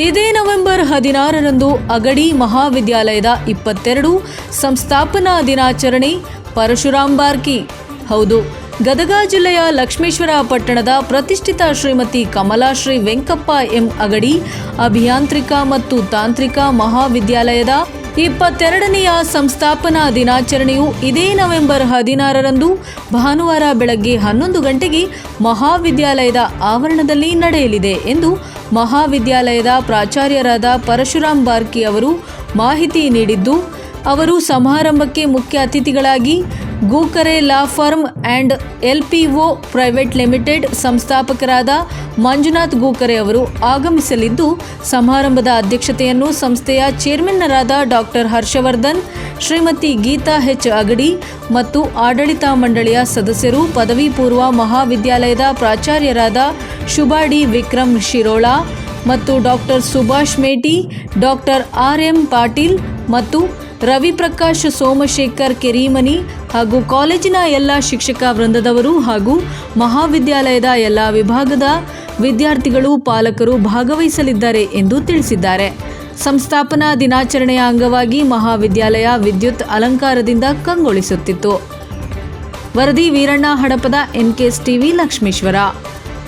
ಇದೇ ನವೆಂಬರ್ 16ರಂದು ಅಗಡಿ ಮಹಾವಿದ್ಯಾಲಯದ 22 ಸಂಸ್ಥಾಪನಾ ದಿನಾಚರಣೆ. ಪರಶುರಾಮ್ ಬಾರ್ಕಿ. ಹೌದು, ಗದಗ ಜಿಲ್ಲೆಯ ಲಕ್ಷ್ಮೇಶ್ವರ ಪಟ್ಟಣದ ಪ್ರತಿಷ್ಠಿತ ಶ್ರೀಮತಿ ಕಮಲಾಶ್ರೀ ವೆಂಕಪ್ಪ ಎಂ ಅಗಡಿ ಅಭಿಯಾಂತ್ರಿಕ ಮತ್ತು ತಾಂತ್ರಿಕ ಮಹಾವಿದ್ಯಾಲಯದ 22ನೆಯ ಸಂಸ್ಥಾಪನಾ ದಿನಾಚರಣೆಯು ಇದೇ ನವೆಂಬರ್ 16ರಂದು ಭಾನುವಾರ ಬೆಳಗ್ಗೆ 11 ಗಂಟೆಗೆ ಮಹಾವಿದ್ಯಾಲಯದ ಆವರಣದಲ್ಲಿ ನಡೆಯಲಿದೆ ಎಂದು ಮಹಾವಿದ್ಯಾಲಯದ ಪ್ರಾಚಾರ್ಯರಾದ ಪರಶುರಾಮ್ ಬಾರ್ಕಿ ಅವರು ಮಾಹಿತಿ ನೀಡಿದ್ದು, ಅವರು ಸಮಾರಂಭಕ್ಕೆ ಮುಖ್ಯ ಅತಿಥಿಗಳಾಗಿ Gookare law firm and LPO private limited ಸಂಸ್ಥಾಪಕರಾದ ಮಂಜುನಾಥ್ ಗೂಕರೆ ಅವರು ಆಗಮಿಸಲಿದ್ದು, ಸಮಾರಂಭದ ಅಧ್ಯಕ್ಷತೆಯನ್ನು ಸಂಸ್ಥೆಯ ಚೇರ್ಮನ್ನರಾದ ಡಾಕ್ಟರ್ ಹರ್ಷವರ್ಧನ್, ಶ್ರೀಮತಿ ಗೀತಾ H. ಅಗಡಿ ಮತ್ತು ಆಡಳಿತ ಮಂಡಳಿಯ ಸದಸ್ಯರು, ಪದವಿ ಪೂರ್ವ ಮಹಾವಿದ್ಯಾಲಯದ ಪ್ರಾಚಾರ್ಯರಾದ ಶುಭಾ ಡಿ. ವಿಕ್ರಮ್ ಶಿರೋಳ ಮತ್ತು doctor Subhash Meti, doctor R.M. Patil ಮತ್ತು ರವಿಪ್ರಕಾಶ್ ಸೋಮಶೇಖರ್ ಕೆರಿಮನಿ ಹಾಗೂ ಕಾಲೇಜಿನ ಎಲ್ಲ ಶಿಕ್ಷಕ ವೃಂದದವರು ಹಾಗೂ ಮಹಾವಿದ್ಯಾಲಯದ ಎಲ್ಲ ವಿಭಾಗದ ವಿದ್ಯಾರ್ಥಿಗಳು, ಪಾಲಕರು ಭಾಗವಹಿಸಲಿದ್ದಾರೆ ಎಂದು ತಿಳಿಸಿದ್ದಾರೆ. ಸಂಸ್ಥಾಪನಾ ದಿನಾಚರಣೆಯ ಅಂಗವಾಗಿ ಮಹಾವಿದ್ಯಾಲಯ ವಿದ್ಯುತ್ ಅಲಂಕಾರದಿಂದ ಕಂಗೊಳಿಸುತ್ತಿತ್ತು. ವರದಿ ವೀರಣ್ಣ ಹಡಪದ NKS TV ಲಕ್ಷ್ಮೇಶ್ವರ.